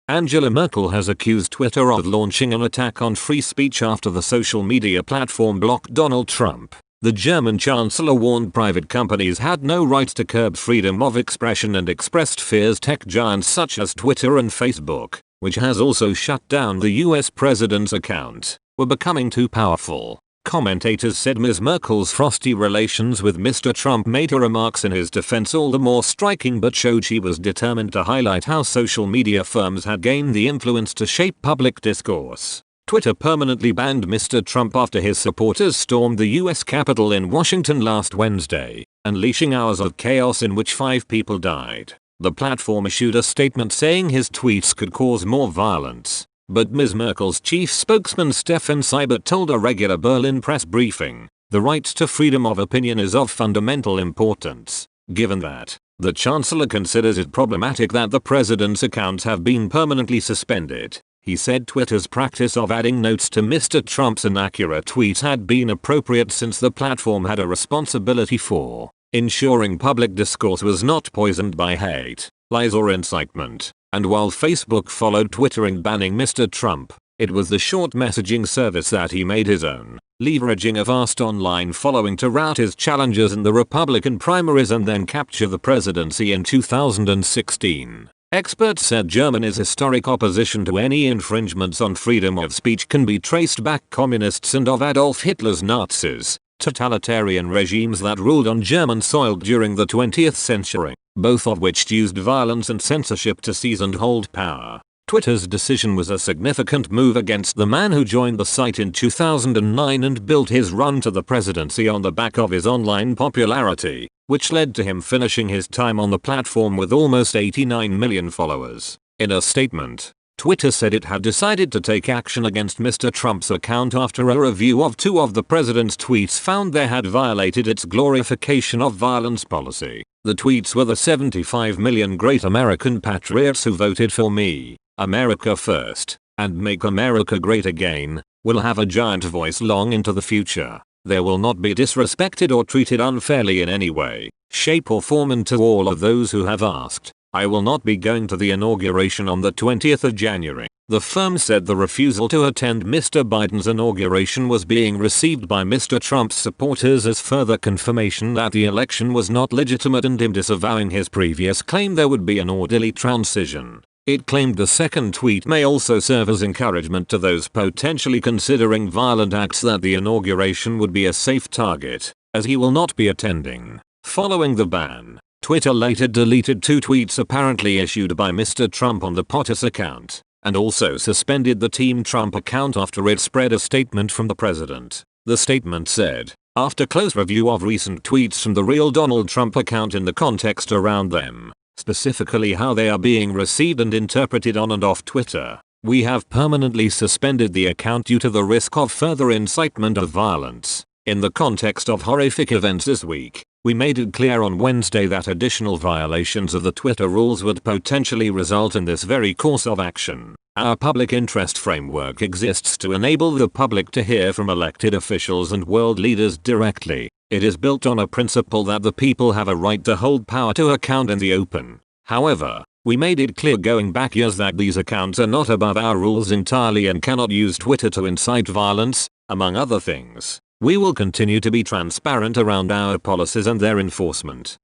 Angela Merkel has accused Twitter of launching an attack on free speech after the social media platform blocked Donald Trump. The German chancellor warned private companies had no right to curb freedom of expression and expressed fears tech giants such as Twitter and Facebook, which has also shut down the US president's account, were becoming too powerful. Commentators said Ms. Merkel's frosty relations with Mr. Trump made her remarks in his defense all the more striking, but showed she was determined to highlight how social media firms had gained the influence to shape public discourse. Twitter permanently banned Mr. Trump after his supporters stormed the US Capitol in Washington last Wednesday, unleashing hours of chaos in which 5 people died. The platform issued a statement saying his tweets could cause more violence. But Ms. Merkel's chief spokesman Stefan Seibert told a regular Berlin press briefing, "The right to freedom of opinion is of fundamental importance." Given that, the chancellor considers it problematic that the president's accounts have been permanently suspended. He said Twitter's practice of adding notes to Mr. Trump's inaccurate tweets had been appropriate since the platform had a responsibility for ensuring public discourse was not poisoned by hate, lies or incitement. And while Facebook followed Twitter in banning Mr. Trump, it was the short messaging service that he made his own, leveraging a vast online following to rout his challengers in the Republican primaries and then capture the presidency in 2016. Experts said Germany's historic opposition to any infringements on freedom of speech can be traced back communists and of Adolf Hitler's Nazis, totalitarian regimes that ruled on German soil during the 20th century, both of which used violence and censorship to seize and hold power. Twitter's decision was a significant move against the man who joined the site in 2009 and built his run to the presidency on the back of his online popularity, which led to him finishing his time on the platform with almost 89 million followers. In a statement, Twitter said it had decided to take action against Mr. Trump's account after a review of 2 of the president's tweets found they had violated its glorification of violence policy. The tweets were the 75 million great American patriots who voted for me, America first, and Make America Great Again, will have a giant voice long into the future. They will not be disrespected or treated unfairly in any way, shape or form, and to all of those who have asked, I will not be going to the inauguration on the 20th of January. The firm said the refusal to attend Mr. Biden's inauguration was being received by Mr. Trump's supporters as further confirmation that the election was not legitimate and him disavowing his previous claim there would be an orderly transition. It claimed the second tweet may also serve as encouragement to those potentially considering violent acts that the inauguration would be a safe target, as he will not be attending. Following the ban, Twitter later deleted 2 tweets apparently issued by Mr. Trump on the POTUS account, and also suspended the Team Trump account after it spread a statement from the president. The statement said, after close review of recent tweets from the real Donald Trump account in the context around them, specifically how they are being received and interpreted on and off Twitter, we have permanently suspended the account due to the risk of further incitement of violence. In the context of horrific events this week, we made it clear on Wednesday that additional violations of the Twitter rules would potentially result in this very course of action. Our public interest framework exists to enable the public to hear from elected officials and world leaders directly. It is built on a principle that the people have a right to hold power to account in the open. However, we made it clear going back years that these accounts are not above our rules entirely and cannot use Twitter to incite violence, among other things. We will continue to be transparent around our policies and their enforcement.